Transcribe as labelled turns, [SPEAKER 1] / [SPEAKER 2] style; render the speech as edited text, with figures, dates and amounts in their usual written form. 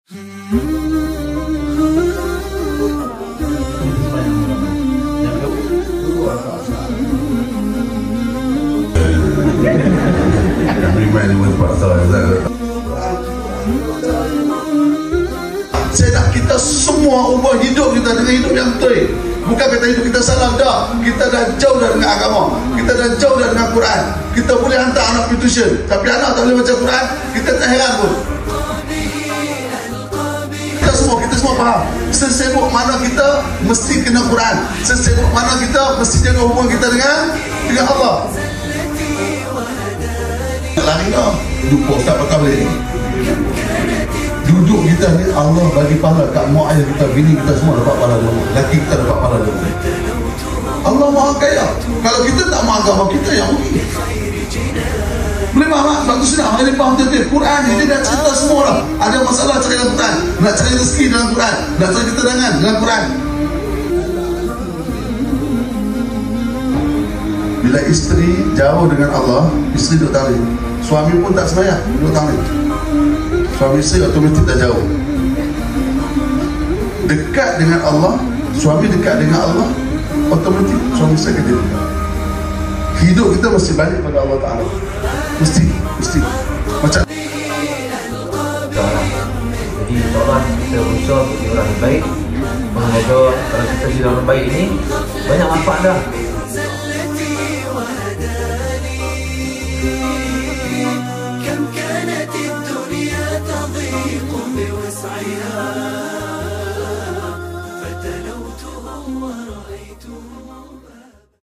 [SPEAKER 1] Saya nak kita semua ubah hidup kita dengan hidup yang betul. Bukan kata hidup kita salah, dah. Kita dah jauh dah dengan agama. Kita dah jauh dah dengan Quran. Kita boleh hantar anak pergi tuition, tapi anak tak boleh baca Quran, kita tak heran pun. Kita semua faham. Sesibuk mana kita mesti kena Quran. Sesibuk mana kita mesti jaga hubungan kita dengan Allah. Lari dah. Duduk tak pakai boleh. Duduk kita ni Allah bagi pahala kat mak ayah kita, bini kita semua dapat pahala dulu. Laki kita dapat pahala dulu. Allah Maha Kaya. Kalau kita tak mahu agama kita yang rugi. Boleh faham tak? Sebab tu senang. Hari ni faham betul-betul. Quran ni dia dah cerita semua lah. Ada masalah cari dalam Quran. Nak cari rezeki dalam Quran. Nak cari ketenangan dalam Quran. Bila isteri jauh dengan Allah, isteri duduk tarik. Suami pun tak sembahyang, duduk tarik. Suami isteri otomatik dah jauh. Dekat dengan Allah, suami dekat dengan Allah, otomatik suami isteri akan jadi dekat. Hidup kita mesti balik pada Allah Ta'ala. Mesti macam
[SPEAKER 2] jadi insyaAllah kita berusaha untuk jadi orang yang baik. Mengajar kalau kita jadi orang baik ini banyak manfaat dah.